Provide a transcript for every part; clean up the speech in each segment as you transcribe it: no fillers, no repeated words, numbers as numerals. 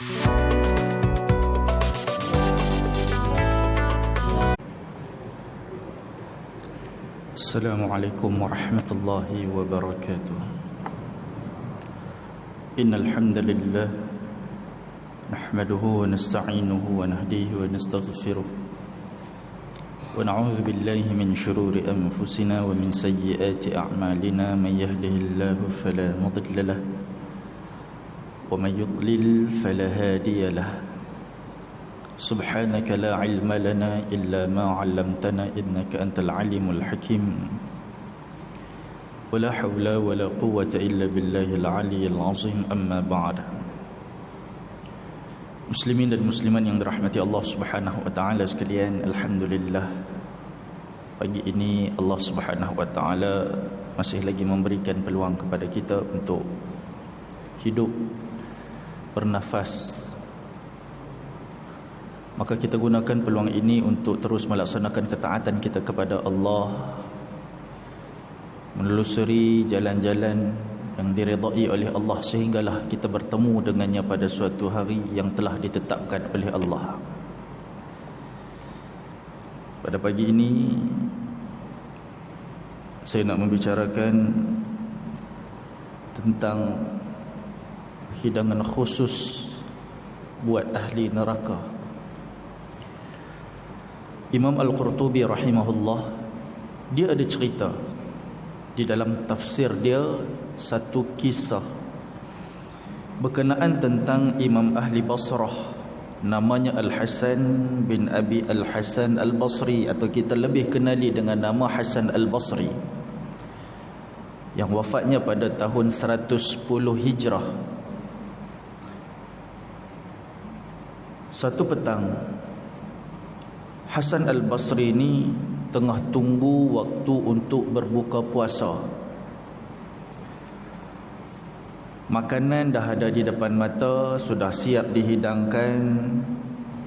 Assalamualaikum warahmatullahi wabarakatuh. Innal hamdalillah nahmaduhu wa nasta'inuhu wa nahdihi wa nastaghfiruh wa na'udzu billahi min shururi anfusina wa min sayyiati a'malina. Man yahdihillahu fala mudilla lahu wa man yudlil fala hadiya lahu. Subhanaka la ilma lana illa ma 'allamtana innaka antal alimul hakim. Wala hawla wala quwwata illa billahil aliyyil azim. Amma ba'd. Muslimin dan muslimat yang dirahmati Allah Subhanahu wa taala sekalian, alhamdulillah pagi ini Allah Subhanahu wa taala masih lagi memberikan peluang kepada kita untuk hidup, bernafas. Maka kita gunakan peluang ini untuk terus melaksanakan ketaatan kita kepada Allah, menelusuri jalan-jalan yang diredai oleh Allah sehinggalah kita bertemu dengannya pada suatu hari yang telah ditetapkan oleh Allah. Pada pagi ini saya nak membicarakan tentang hidangan khusus buat ahli neraka. Imam Al-Qurtubi rahimahullah, dia ada cerita di dalam tafsir dia, satu kisah berkenaan tentang Imam Ahli Basrah, namanya Al-Hasan bin Abi Al-Hasan Al-Basri, atau kita lebih kenali dengan nama Hasan Al-Basri, yang wafatnya pada tahun 110 Hijrah. Satu petang, Hasan Al-Basri ini tengah tunggu waktu untuk berbuka puasa. Makanan dah ada di depan mata, sudah siap dihidangkan.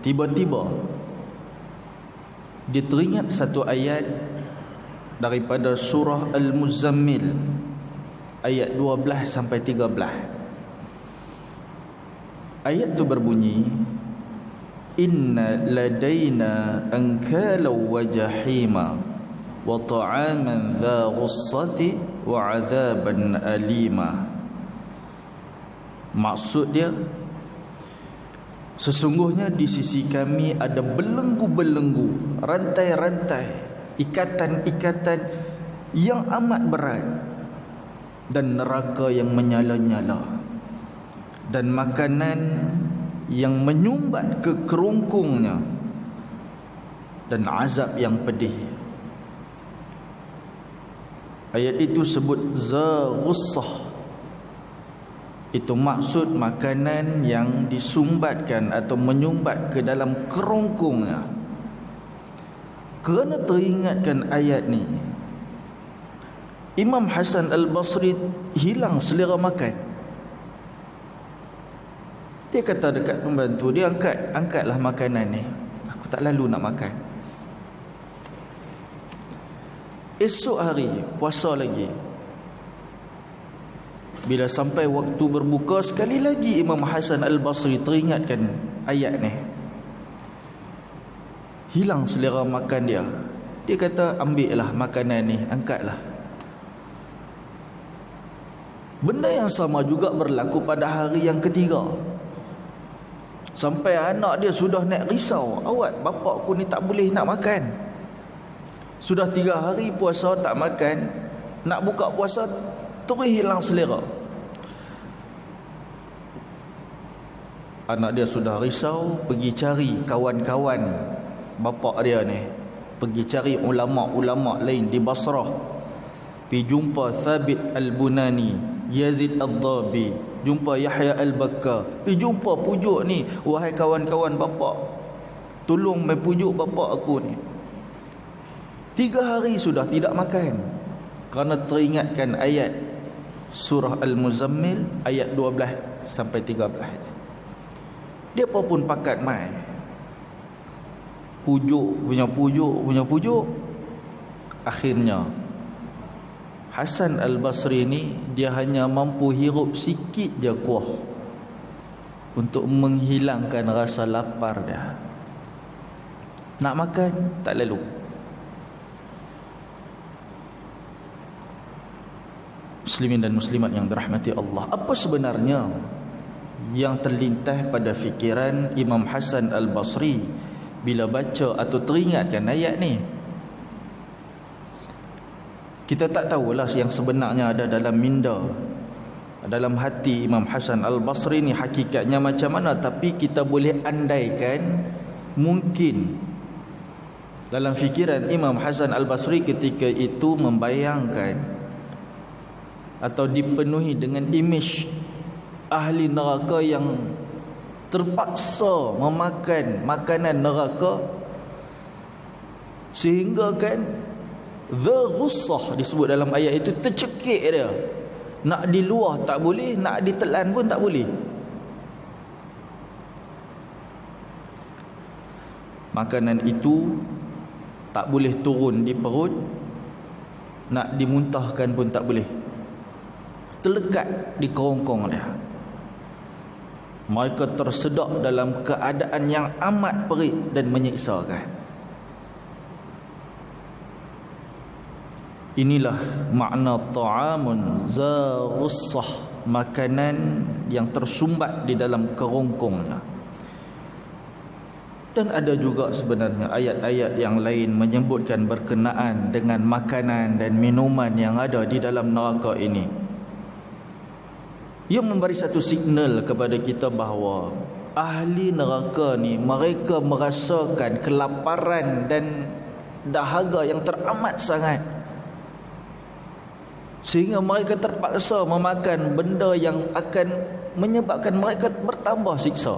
Tiba-tiba dia teringat satu ayat daripada surah Al-Muzammil, ayat 12 sampai 13. Ayat itu berbunyi, Inna ladaina ankalau wa jahima wa ta'aman dha ghussati wa azaban alima. Maksud dia, sesungguhnya di sisi kami ada belenggu-belenggu, rantai-rantai, ikatan-ikatan yang amat berat, dan neraka yang menyala-nyala, dan makanan yang menyumbat ke kerongkongnya, dan azab yang pedih. Ayat itu sebut za ghussah. Itu maksud makanan yang disumbatkan atau menyumbat ke dalam kerongkongnya. Kerana teringatkan ayat ni, Imam Hasan Al-Basri hilang selera makan. Dia kata dekat pembantu dia, angkatlah makanan ni, aku tak lalu nak makan. Esok hari puasa lagi, bila sampai waktu berbuka, sekali lagi Imam Hasan Al-Basri teringatkan ayat ni. Hilang selera makan dia. Dia kata, ambillah makanan ni, angkatlah. Benda yang sama juga berlaku pada hari yang ketiga. Sampai anak dia sudah nak risau, awak bapa aku ni tak boleh nak makan. Sudah 3 hari puasa tak makan, nak buka puasa terus hilang selera. Anak dia sudah risau, pergi cari kawan-kawan bapa dia ni, pergi cari ulama-ulama lain di Basrah. Pergi jumpa Thabit Al-Bunani, Yazid Al-Dhabi, jumpa Yahya Al-Bakka. Pergi jumpa, pujuk ni, wahai kawan-kawan bapa, tolong mai pujuk bapa aku ni. 3 hari sudah tidak makan, kerana teringatkan ayat surah Al-Muzammil ayat 12 sampai 13. Dia pun pakat mai, pujuk. Akhirnya Hasan Al-Basri ni dia hanya mampu hirup sikit je kuah. untuk menghilangkan rasa lapar dia. Nak makan tak lalu. Muslimin dan muslimat yang dirahmati Allah, apa sebenarnya yang terlintas pada fikiran Imam Hasan Al-Basri bila baca atau teringatkan ayat ni? Kita tak tahulah yang sebenarnya ada dalam minda, dalam hati Imam Hasan Al-Basri ni hakikatnya macam mana, tapi kita boleh andaikan mungkin dalam fikiran Imam Hasan Al-Basri ketika itu membayangkan atau dipenuhi dengan imej ahli neraka yang terpaksa memakan makanan neraka, sehingga kan ghussah disebut dalam ayat itu, tercekik dia, nak di luar tak boleh, nak ditelan pun tak boleh. Makanan itu tak boleh turun di perut, nak dimuntahkan pun tak boleh, terlekat di kerongkong dia. Mereka tersedak dalam keadaan yang amat perit dan menyiksakan. Inilah makna ta'amun za ghussah, makanan yang tersumbat di dalam kerongkongnya. Dan ada juga sebenarnya ayat-ayat yang lain menyebutkan berkenaan dengan makanan dan minuman yang ada di dalam neraka ini. Ia memberi satu signal kepada kita bahawa ahli neraka ni mereka merasakan kelaparan dan dahaga yang teramat sangat, sehingga mereka terpaksa memakan benda yang akan menyebabkan mereka bertambah siksa.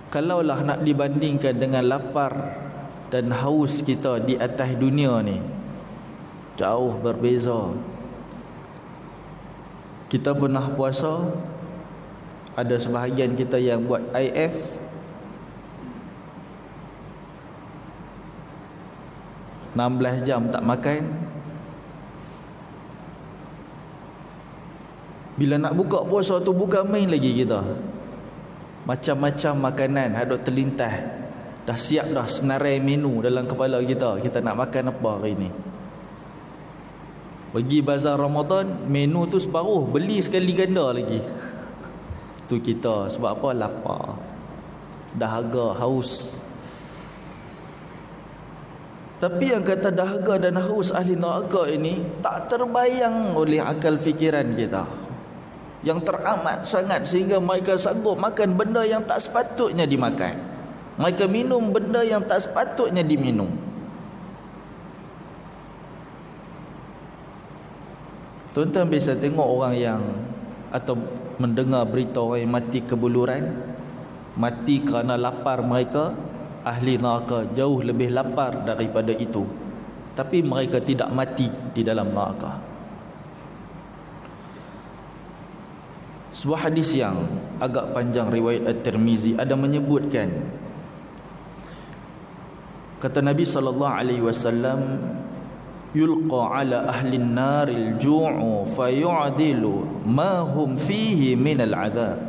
Kalaulah nak dibandingkan dengan lapar dan haus kita di atas dunia ni, jauh berbeza. Kita pernah puasa, ada sebahagian kita yang buat IF, (16 jam tak makan. Bila nak buka puasa tu bukan main lagi kita. Macam-macam makanan hadut terlintas. Dah siap dah senarai menu dalam kepala kita. Kita nak makan apa hari ni. Pergi bazar Ramadan, menu tu separuh, beli sekali ganda lagi. Tu kita sebab apa? Lapar, dahaga, haus. Tapi yang kata dahaga dan haus ahli neraka ini tak terbayang oleh akal fikiran kita, yang teramat sangat sehingga mereka sanggup makan benda yang tak sepatutnya dimakan. Mereka minum benda yang tak sepatutnya diminum. Tuan-tuan biasa tengok orang yang, atau mendengar berita orang yang mati kebuluran, mati kerana lapar mereka. Ahli neraka jauh lebih lapar daripada itu, tapi mereka tidak mati di dalam neraka. Sebuah hadis yang agak panjang riwayat At-Tirmizi ada menyebutkan, kata Nabi SAW, yulqa ala ahli an-naril ju'u fayu'dilu ma hum fihi minal azab,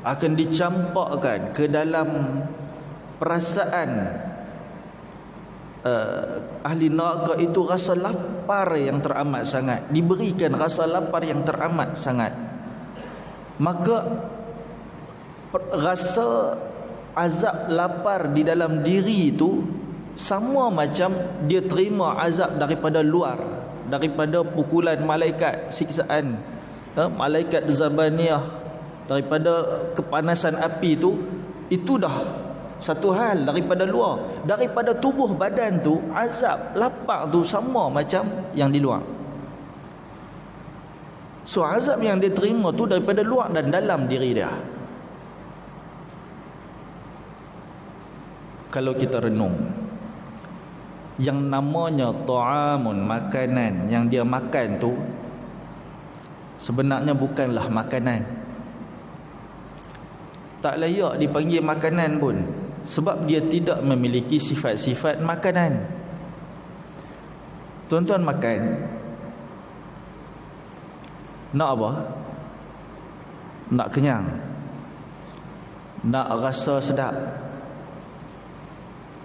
akan dicampakkan ke dalam perasaan ahli neraka itu rasa lapar yang teramat sangat, diberikan rasa lapar yang teramat sangat. Maka rasa azab lapar di dalam diri itu sama macam dia terima azab daripada luar, daripada pukulan malaikat, siksaan malaikat Zabaniyah, daripada kepanasan api itu dah satu hal daripada luar. Daripada tubuh badan tu, azab lapar tu sama macam yang di luar. So azab yang dia terima tu daripada luar dan dalam diri dia. Kalau kita renung, yang namanya ta'amun, makanan yang dia makan tu sebenarnya bukanlah makanan. Tak layak dipanggil makanan pun, sebab dia tidak memiliki sifat-sifat makanan. Tuan-tuan makan, Nak apa? Nak kenyang, nak rasa sedap,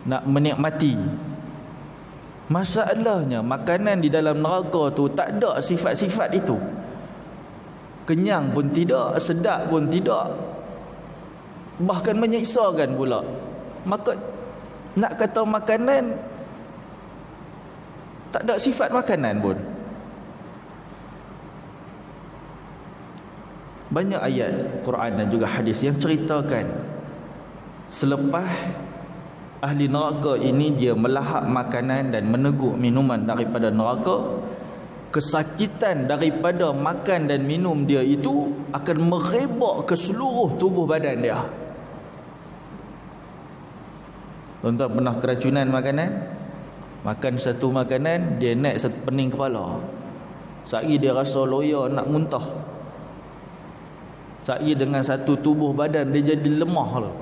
nak menikmati. Masalahnya makanan di dalam neraka tu tak ada sifat-sifat itu. Kenyang pun tidak, sedap pun tidak, bahkan menyiksakan pula. Maka nak kata makanan, tak ada sifat makanan pun. Banyak ayat Quran dan juga hadis yang ceritakan selepas ahli neraka ini dia melahap makanan dan meneguk minuman daripada neraka, kesakitan daripada makan dan minum dia itu akan merebak ke seluruh tubuh badan dia. Tuan-tuan pernah keracunan makanan? Makan satu makanan, dia naik satu pening kepala. Sehari dia rasa loya nak muntah. Sehari dengan satu tubuh badan dia jadi lemah lah.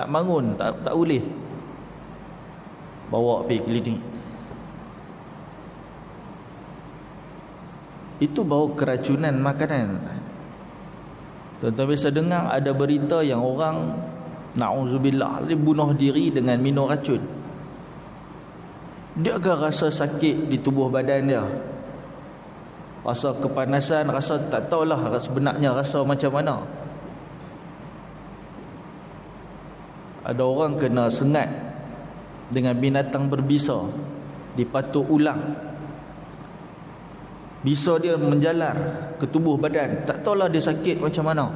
Nak bangun tak boleh. Bawa pergi klinik. Itu bau keracunan makanan. Tuan-tuan biasa dengar ada berita yang orang na'udzubillah dia bunuh diri dengan minum racun. Dia akan rasa sakit di tubuh badan dia, rasa kepanasan, rasa tak tahulah sebenarnya rasa macam mana. Ada orang kena sengat dengan binatang berbisa, dipatuk ulang, bisa dia menjalar ke tubuh badan, tak tahulah dia sakit macam mana.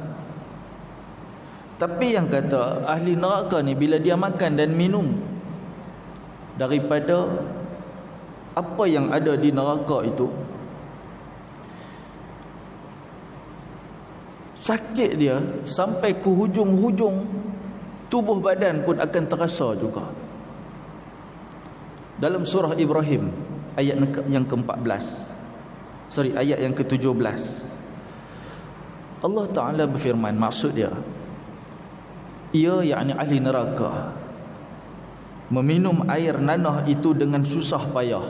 Tapi yang kata ahli neraka ni, bila dia makan dan minum daripada apa yang ada di neraka itu, sakit dia sampai ke hujung-hujung tubuh badan pun akan terasa juga. Dalam surah Ibrahim ayat yang ke-14, ayat yang ke-17, Allah Ta'ala berfirman, maksud dia, ia yakni ahli neraka meminum air nanah itu dengan susah payah.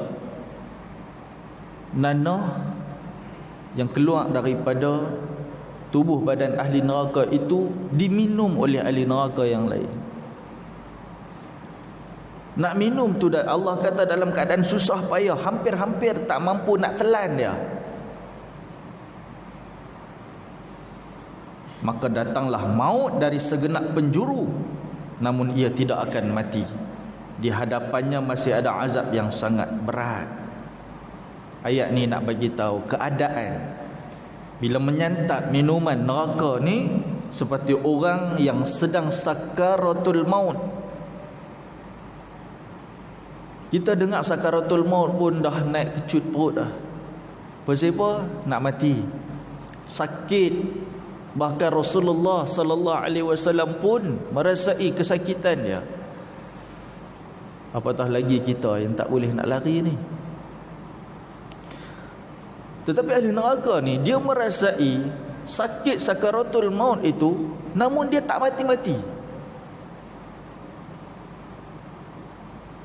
Nanah yang keluar daripada tubuh badan ahli neraka itu diminum oleh ahli neraka yang lain. Nak minum tu Allah kata dalam keadaan susah payah, hampir-hampir tak mampu nak telan dia. Maka datanglah maut dari segenap penjuru, namun ia tidak akan mati. Di hadapannya masih ada azab yang sangat berat. Ayat ni nak bagi tahu keadaan bila menyantap minuman neraka ni seperti orang yang sedang sakaratul maut. Kita dengar sakaratul maut pun dah naik kecut perut dah. Pasal apa? Nak mati, sakit. Bahkan Rasulullah sallallahu alaihi wasallam pun merasai kesakitan dia. Apatah lagi kita yang tak boleh nak lari ni. Tetapi ahli neraka ni dia merasai sakit sakaratul maut itu, namun dia tak mati-mati.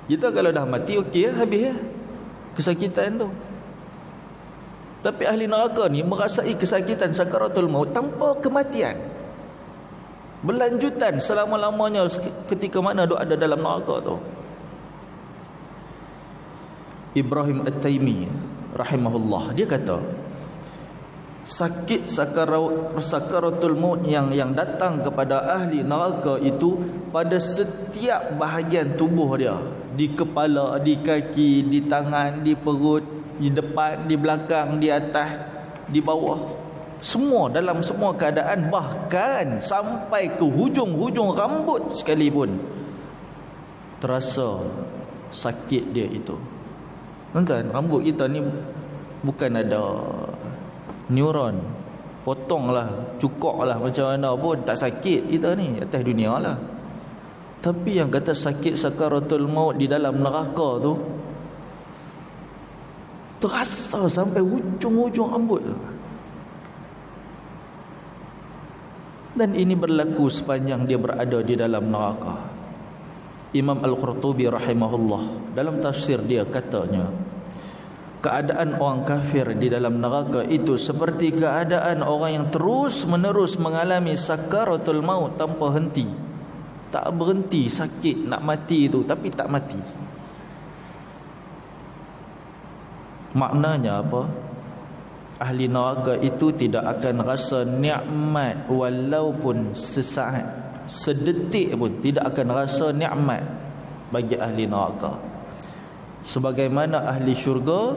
Kita kalau dah mati okey, habis ya kesakitan tu. Tapi ahli neraka ni merasai kesakitan sakaratul maut tanpa kematian, berlanjutan selama-lamanya ketika mana dia ada dalam neraka tu. Ibrahim At-Taimi rahimahullah, dia kata sakit sakaratul maut yang datang kepada ahli neraka itu pada setiap bahagian tubuh dia, di kepala, di kaki, di tangan, di perut, di depan, di belakang, di atas, di bawah, semua, dalam semua keadaan, bahkan sampai ke hujung-hujung rambut sekalipun terasa sakit dia itu. Tuan-tuan, rambut kita ni bukan ada neuron, potonglah, cukoklah macam mana pun tak sakit kita ni atas dunia lah. Tapi yang kata sakit sakaratul maut di dalam neraka tu terasa sampai hujung-hujung rambut. Dan ini berlaku sepanjang dia berada di dalam neraka. Imam Al-Qurtubi rahimahullah dalam tafsir dia katanya, keadaan orang kafir di dalam neraka itu seperti keadaan orang yang terus menerus mengalami sakaratul maut tanpa henti. Tak berhenti sakit nak mati itu, tapi tak mati. Maknanya apa? Ahli neraka itu tidak akan rasa nikmat walaupun sesaat, sedetik pun tidak akan rasa nikmat bagi ahli neraka. Sebagaimana ahli syurga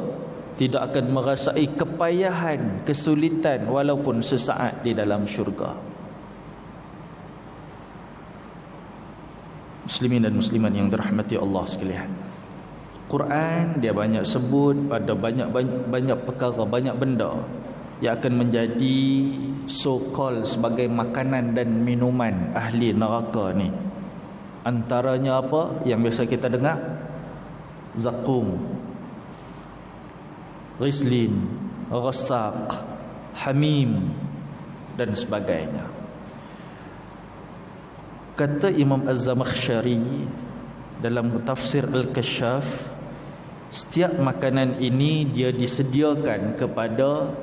tidak akan merasai kepayahan, kesulitan walaupun sesaat di dalam syurga. Muslimin dan muslimat yang dirahmati Allah sekalian, Quran dia banyak sebut pada banyak perkara, banyak benda yang akan menjadi so-called sebagai makanan dan minuman ahli neraka ni. Antaranya apa yang biasa kita dengar? Zakum, Rislin, Ghassaq, Hamim dan sebagainya. Kata Imam Az-Zamakhsyari dalam tafsir Al-Kashaf, setiap makanan ini dia disediakan kepada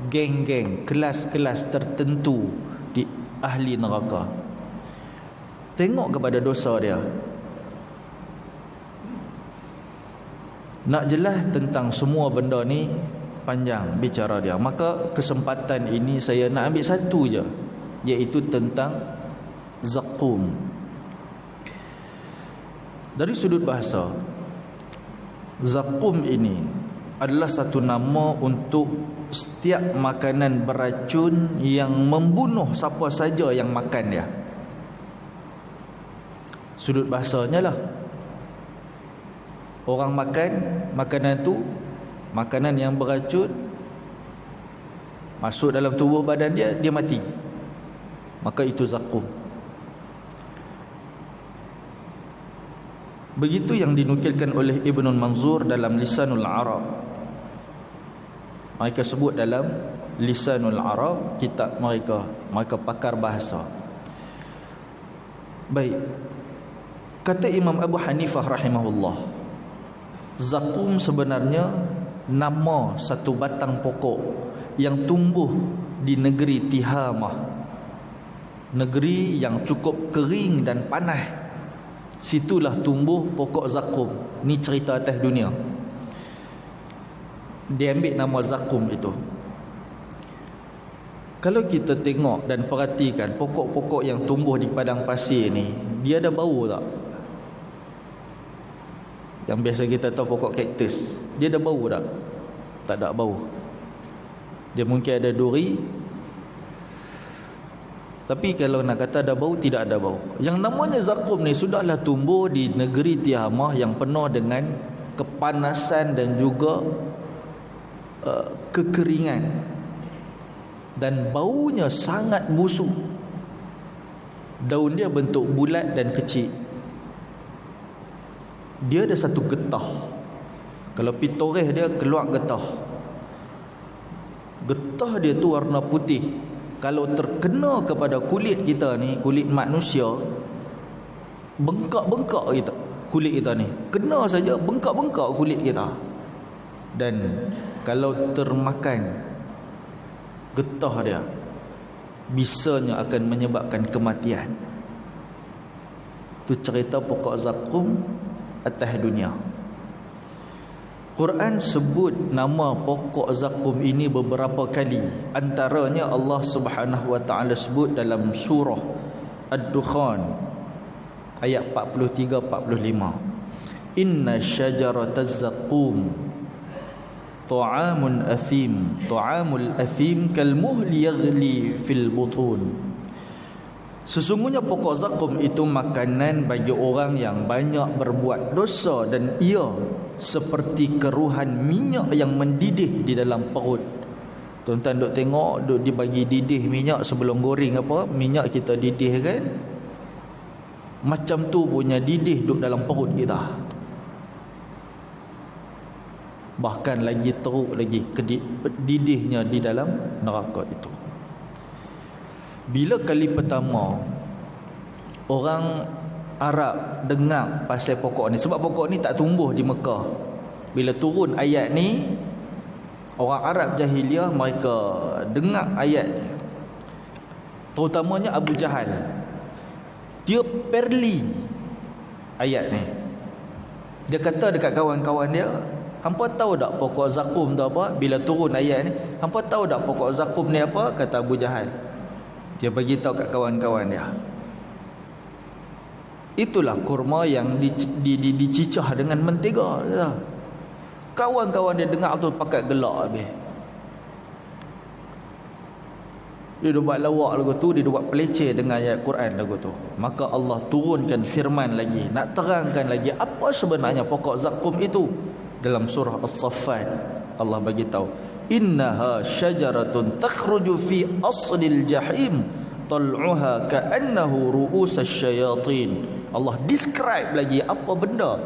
geng-geng, kelas-kelas tertentu di ahli neraka. Tengok kepada dosa dia. Nak jelas tentang semua benda ni panjang bicara dia. Maka kesempatan ini saya nak ambil satu je, iaitu tentang zakum. Dari sudut bahasa, zakum ini adalah satu nama untuk setiap makanan beracun yang membunuh siapa saja yang makan dia. Sudut bahasanya lah, orang makan makanan tu, makanan yang beracun masuk dalam tubuh badan dia, dia mati. Maka itu zakum. Begitu yang dinukilkan oleh Ibnul Manzur dalam Lisanul Arab. Mereka sebut dalam Lisanul Arab, kitab mereka pakar bahasa. Baik. Kata Imam Abu Hanifah rahimahullah, zakum sebenarnya nama satu batang pokok yang tumbuh di negeri Tihamah, negeri yang cukup kering dan panas. Situlah tumbuh pokok zakum. Ni cerita atas dunia. Dia ambil nama zakum itu. Kalau kita tengok dan perhatikan pokok-pokok yang tumbuh di padang pasir ni, dia ada bau tak? Yang biasa kita tahu pokok kaktus, dia ada bau tak? Tak ada bau. Dia mungkin ada duri, tapi kalau nak kata ada bau, tidak ada bau. Yang namanya zakum ni sudahlah tumbuh di negeri Tihamah yang penuh dengan kepanasan dan juga kekeringan. Dan baunya sangat busuk. Daun dia bentuk bulat dan kecil. Dia ada satu getah. Kalau pitoreh dia keluar getah. Getah dia tu warna putih. Kalau terkena kepada kulit kita ni, kulit manusia, bengkak-bengkak kita, kulit kita ni. Kena saja bengkak-bengkak kulit kita. Dan kalau termakan getah dia, bisanya akan menyebabkan kematian. Itu cerita pokok zakum atas dunia. Quran sebut nama pokok zakum ini beberapa kali. Antaranya Allah Subhanahu wa taala sebut dalam surah Ad-Dukhan ayat 43-45. Inna syajarataz zakum ta'amul athim kalmuhli yaghli fil butun. Sesungguhnya pokok zakum itu makanan bagi orang yang banyak berbuat dosa, dan ia seperti keruhan minyak yang mendidih di dalam perut. Tuan-tuan duk tengok, duk dibagi didih minyak sebelum goreng apa, minyak kita didih kan, macam tu punya didih duk dalam perut kita. Bahkan lagi teruk lagi didihnya di dalam neraka itu. Bila kali pertama orang Arab dengar pasal pokok ni, sebab pokok ni tak tumbuh di Mekah, Bila turun ayat ni, orang Arab jahiliah mereka dengar ayat ni, terutamanya Abu Jahal. Dia perli ayat ni. Dia kata dekat kawan-kawan dia, hampa tahu tak pokok zakum tu apa? Bila turun ayat ni, hampa tahu tak pokok zakum ni apa? Kata Abu Jahal. Dia bagi tahu kat kawan-kawan dia. Itulah kurma yang dicicah dengan mentega. Kawan-kawan dia dengar tu pakat gelak habis. Dia buat lawak lagu tu, dia buat peleceh dengan ayat Quran lagu tu. Maka Allah turunkan firman lagi, nak terangkan lagi apa sebenarnya pokok zakum itu. Dalam surah As-Saffat Allah bagi tahu, innaha syajaratun takhruju fi aslil jahim tal'uha ka'annahu ru'usasy syayatin. Allah describe lagi apa benda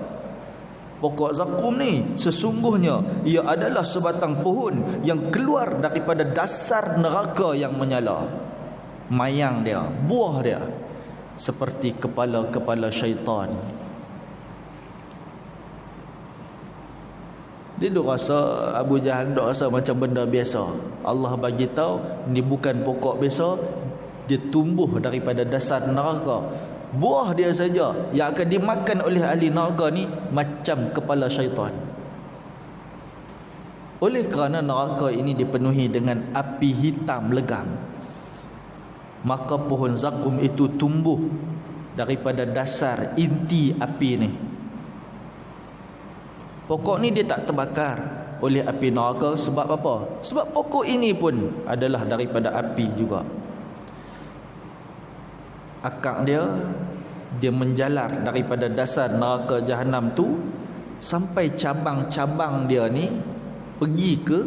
pokok zakum ni. Sesungguhnya ia adalah sebatang pohon yang keluar daripada dasar neraka yang menyala. Mayang dia, buah dia seperti kepala-kepala syaitan. Dia duk rasa, Abu Jahal duk rasa macam benda biasa. Allah bagi tahu ni bukan pokok biasa, dia tumbuh daripada dasar neraka. Buah dia saja yang akan dimakan oleh ahli neraka ni macam kepala syaitan. Oleh kerana neraka ini dipenuhi dengan api hitam legam, maka pohon zakum itu tumbuh daripada dasar inti api ni. Pokok ni dia tak terbakar oleh api neraka. Sebab apa? Sebab pokok ini pun adalah daripada api juga. Akak dia menjalar daripada dasar neraka jahanam tu sampai cabang-cabang dia ni pergi ke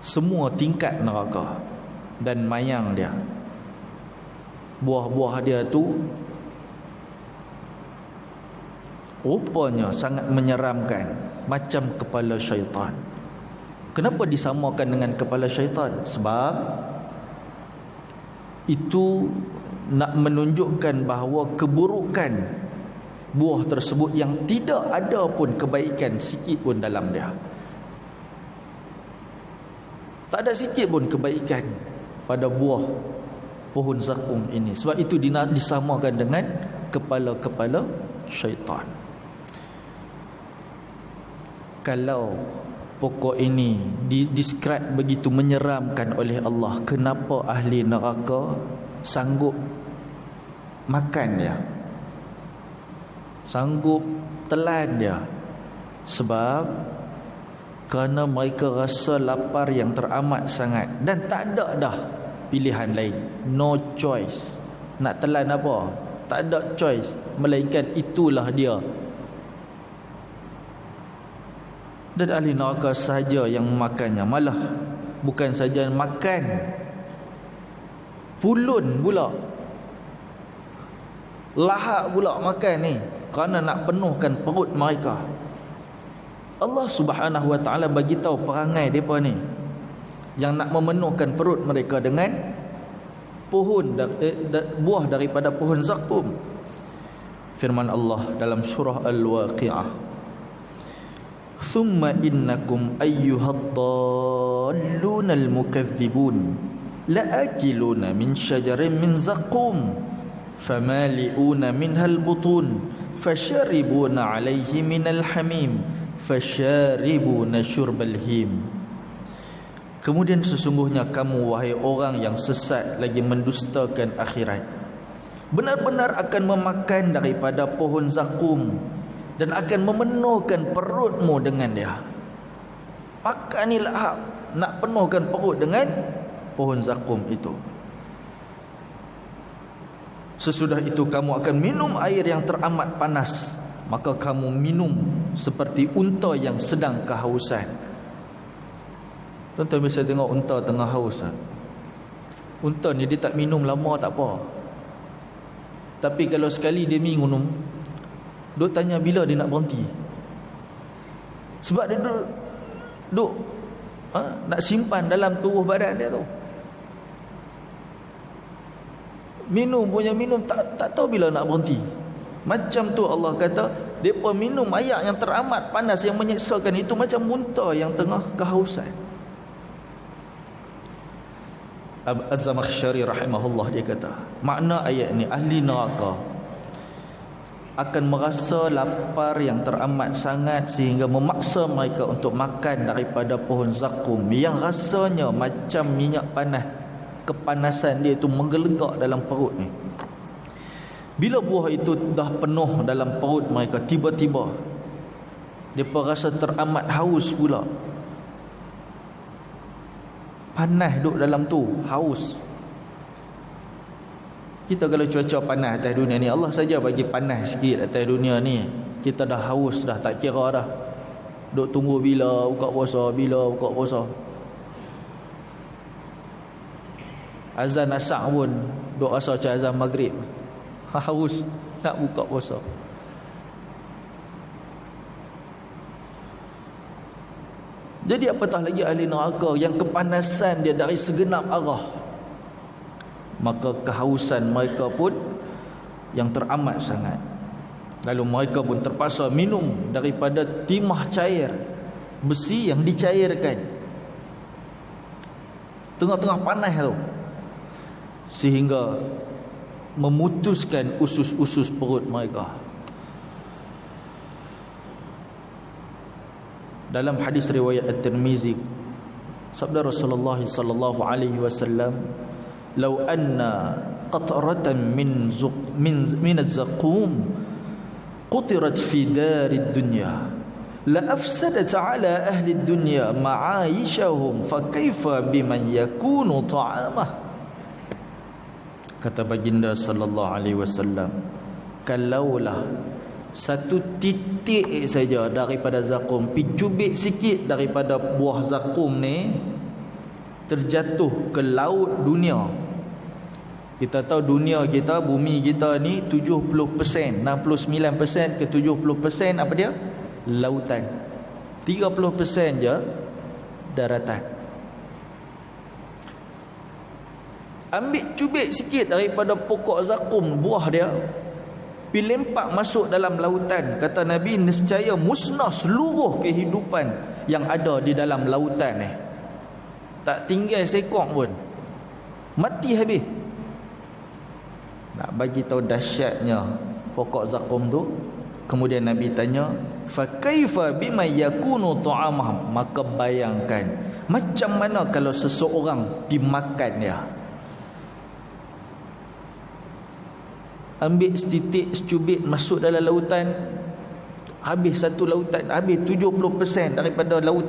semua tingkat neraka. Dan mayang dia, buah-buah dia tu rupanya sangat menyeramkan, macam kepala syaitan. Kenapa disamakan dengan kepala syaitan? Sebab itu nak menunjukkan bahawa keburukan buah tersebut yang tidak ada pun kebaikan sikit pun dalam dia. Tak ada sikit pun kebaikan pada buah pohon zakum ini. Sebab itu disamakan dengan kepala-kepala syaitan. Kalau pokok ini describe begitu menyeramkan oleh Allah, kenapa ahli neraka sanggup makan dia, sanggup telan dia? Sebab kerana mereka rasa lapar yang teramat sangat dan tak ada dah pilihan lain. No choice. Nak telan apa? Tak ada choice, melainkan itulah dia. Dan ahli neraka saja yang memakannya. Malah bukan saja makan, pulun pula, lahap pula makan ni, kerana nak penuhkan perut mereka. Allah Subhanahu wa taala bagi tahu perangai depa ni yang nak memenuhkan perut mereka dengan pohon buah daripada pohon zakum. Firman Allah dalam surah Al-Waqi'ah, thumma innakum ayyuhad-dallunal mukaththibun la'akiluna min syajarin min zakum famali'una minhal butun fasharibuna 'alaihi minal hamim fasharibuna syurbal him. Kemudian sesungguhnya kamu wahai orang yang sesat lagi mendustakan akhirat, benar-benar akan memakan daripada pohon zakum dan akan memenuhkan perutmu dengan dia. Makan ni lahap, nak penuhkan perut dengan pohon zakum itu. Sesudah itu kamu akan minum air yang teramat panas, maka kamu minum seperti unta yang sedang kehausan. Tuan-tuan biasa tengok unta tengah haus. Unta ni dia tak minum lama tak apa, tapi kalau sekali dia minum, duk tanya bila dia nak berhenti. Sebab dia duk nak simpan dalam tubuh badan dia tu. Minum tak tahu bila nak berhenti. Macam tu Allah kata, Mereka minum air yang teramat panas yang menyeksakan itu macam muntah yang tengah kehausan. Az-Zamakhsyari rahimahullah dia kata, makna ayat ni ahli neraka akan merasa lapar yang teramat sangat sehingga memaksa mereka untuk makan daripada pohon zakum yang rasanya macam minyak panas. Kepanasan dia itu menggelegak dalam perut ni. Bila buah itu dah penuh dalam perut mereka, tiba-tiba mereka rasa teramat haus pula. Panas duduk dalam tu, haus. Kita kalau cuaca panas atas dunia ni, Allah saja bagi panas sikit atas dunia ni, kita dah haus dah, tak kira dah. Duk tunggu bila buka puasa, bila buka puasa. Azan asar pun duk rasa macam azan maghrib. Haus nak buka puasa. Jadi apatah lagi ahli neraka yang kepanasan dia dari segenap arah, maka kehausan mereka pun yang teramat sangat. Lalu mereka pun terpaksa minum daripada timah cair besi yang dicairkan tengah-tengah panas tu, sehingga memutuskan usus-usus perut mereka. Dalam hadis riwayat At-Tirmizi, sabda Rasulullah sallallahu alaihi wasallam, "Law anna qatratan min az-zaqum qutirat fi darid dunya la afsadat ala ahli ad-dunya ma'aishahum fa kaifa biman yakunu ta'amah." Kata baginda sallallahu alaihi wasallam, kalaulah satu titik saja daripada zakum, cubit sikit daripada buah zakum ni terjatuh ke laut dunia. Kita tahu dunia kita, bumi kita ni 70%, 69% ke 70% apa dia? Lautan. 30% je daratan. Ambil cubit sikit daripada pokok zakum, buah dia, pergi lempak masuk dalam lautan, kata Nabi, nescaya musnah seluruh kehidupan yang ada di dalam lautan ni. Tak tinggal sekok pun, mati habis. Nak bagi tahu dahsyatnya pokok zakum tu, kemudian Nabi tanya, fa kaifa bima yakunu ta'amah, maka bayangkan macam mana kalau seseorang dimakan dia. Ambil setitik, secubit masuk dalam lautan, habis satu lautan, habis 70% daripada laut,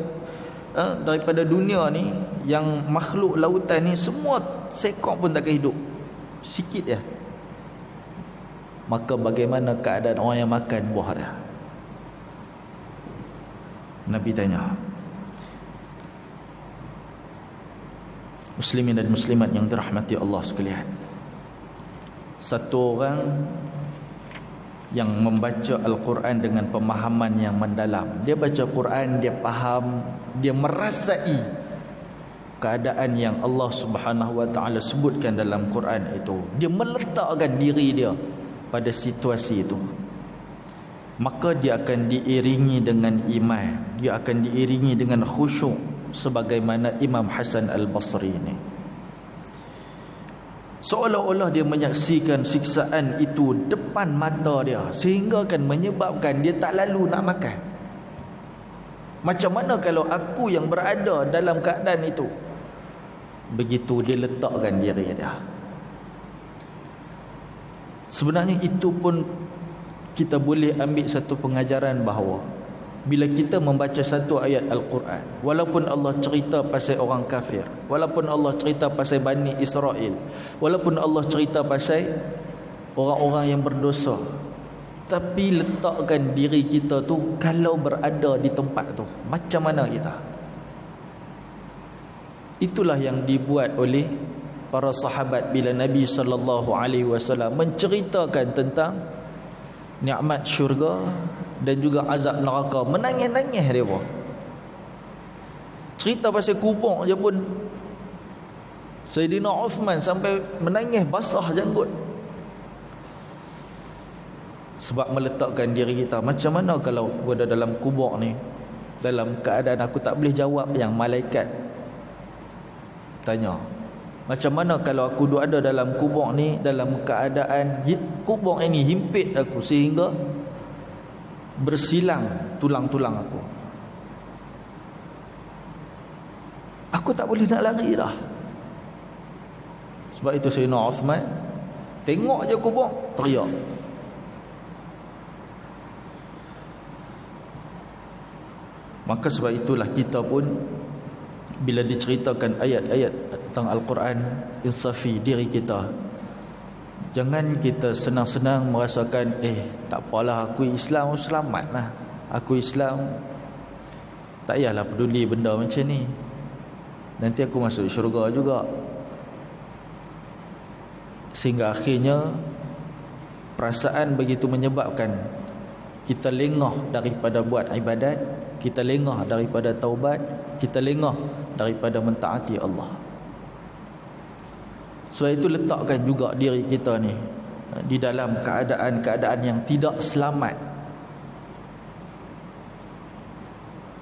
daripada dunia ni, yang makhluk lautan ni semua sekok pun takkan hidup, sikit ya. Maka bagaimana keadaan orang yang makan buah dia? Nabi tanya. Muslimin dan muslimat yang dirahmati Allah sekalian, satu orang yang membaca Al-Quran dengan pemahaman yang mendalam, dia baca Quran, dia faham, dia merasai keadaan yang Allah Subhanahu wa taala sebutkan dalam Quran itu, dia meletakkan diri dia pada situasi itu, maka dia akan diiringi dengan iman, dia akan diiringi dengan khusyuk, sebagaimana Imam Hasan Al-Basri ini, seolah-olah dia menyaksikan siksaan itu depan mata dia, sehingga akan menyebabkan dia tak lalu nak makan. Macam mana kalau aku yang berada dalam keadaan itu? Begitu dia letakkan diri dia. Sebenarnya itu pun kita boleh ambil satu pengajaran bahawa bila kita membaca satu ayat Al-Quran, walaupun Allah cerita pasal orang kafir, walaupun Allah cerita pasal Bani Israel, walaupun Allah cerita pasal orang-orang yang berdosa, tapi letakkan diri kita tu kalau berada di tempat tu, macam mana kita? Itulah yang dibuat oleh para sahabat bila Nabi SAW menceritakan tentang nikmat syurga dan juga azab neraka, menangis-nangis dia pun. Cerita pasal kubur je pun Sayyidina Uthman sampai menangis basah janggut. Sebab meletakkan diri kita, macam mana kalau aku ada dalam kubur ni, dalam keadaan aku tak boleh jawab yang malaikat tanya. Macam mana kalau aku ada dalam kubur ni, dalam keadaan kubur ini himpit aku sehingga bersilang tulang-tulang aku. Aku tak boleh nak lari dah. Sebab itu Sayyidina Uthman tengok je kubur, teriak. Maka sebab itulah kita pun bila diceritakan ayat-ayat tentang Al-Quran, insafi diri kita. Jangan kita senang-senang merasakan tak apalah, aku Islam, selamatlah. Aku Islam, tak payahlah peduli benda macam ni, nanti aku masuk syurga juga. Sehingga akhirnya perasaan begitu menyebabkan kita lengah daripada buat ibadat, kita lengah daripada taubat, kita lengah daripada mentaati Allah. Sebab itu letakkan juga diri kita ni di dalam keadaan-keadaan yang tidak selamat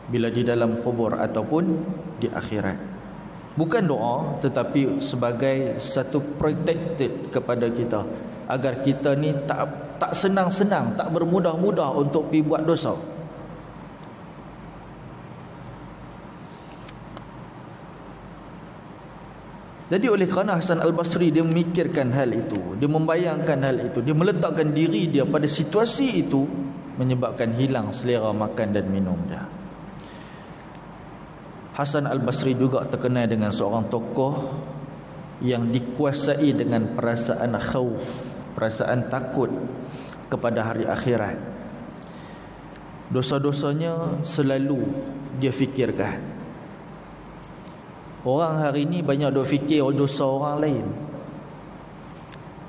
bila di dalam kubur ataupun di akhirat. Bukan doa, tetapi sebagai satu protected kepada kita, agar kita ni tak senang-senang, tak bermudah-mudah untuk pergi buat dosa. Jadi oleh kerana Hasan Al-Basri dia memikirkan hal itu, dia membayangkan hal itu, dia meletakkan diri dia pada situasi itu, menyebabkan hilang selera makan dan minum dia. Hasan Al-Basri juga terkenal dengan seorang tokoh yang dikuasai dengan perasaan khauf, perasaan takut kepada hari akhirat. Dosa-dosanya selalu dia fikirkan. Orang hari ni banyak duk fikir dosa orang lain,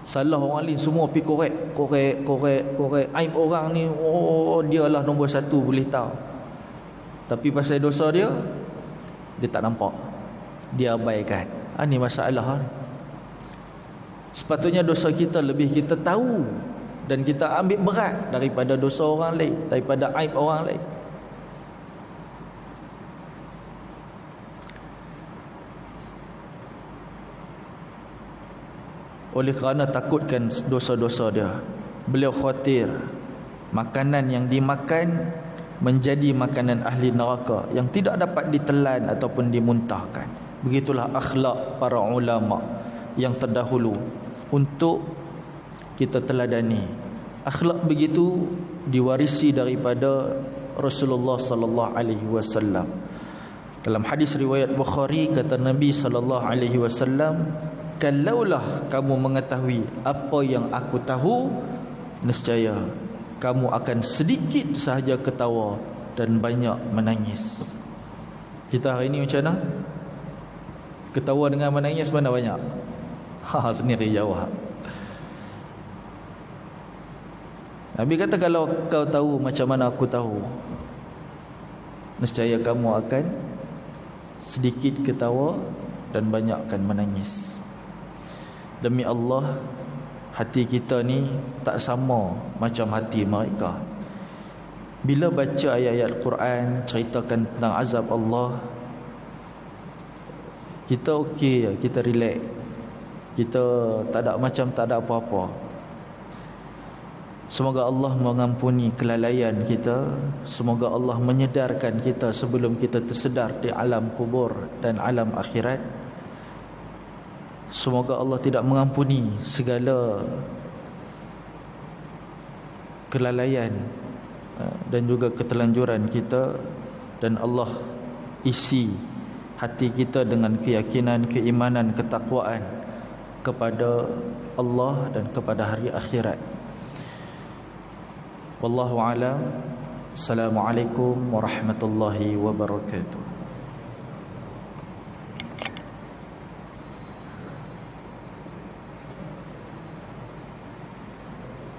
salah orang lain, semua pergi korek aib orang ni, dia lah nombor satu, boleh tahu. Tapi pasal dosa dia tak nampak, dia abaikan. Ini masalah. Sepatutnya dosa kita lebih kita tahu dan kita ambil berat daripada dosa orang lain, daripada aib orang lain. Oleh kerana takutkan dosa-dosa dia, beliau khawatir makanan yang dimakan menjadi makanan ahli neraka yang tidak dapat ditelan ataupun dimuntahkan. Begitulah akhlak para ulama yang terdahulu untuk kita teladani. Akhlak begitu diwarisi daripada Rasulullah sallallahu alaihi wasallam. Dalam hadis riwayat Bukhari, kata Nabi sallallahu alaihi wasallam, kalaulah kamu mengetahui apa yang aku tahu, nescaya kamu akan sedikit sahaja ketawa dan banyak menangis. Kita hari ini macam mana? Ketawa dengan menangis mana banyak? Sendiri jawab. Nabi kata, kalau kau tahu macam mana aku tahu, nescaya kamu akan sedikit ketawa dan banyak akan menangis. Demi Allah, hati kita ni tak sama macam hati mereka. Bila baca ayat-ayat Quran ceritakan tentang azab Allah, kita okey, kita relax, kita tak ada apa-apa. Semoga Allah mengampuni kelalaian kita. Semoga Allah menyedarkan kita sebelum kita tersedar di alam kubur dan alam akhirat. Semoga Allah tidak mengampuni segala kelalaian dan juga ketelanjuran kita, dan Allah isi hati kita dengan keyakinan, keimanan, ketakwaan kepada Allah dan kepada hari akhirat. Wallahu a'lam. Assalamualaikum warahmatullahi wabarakatuh.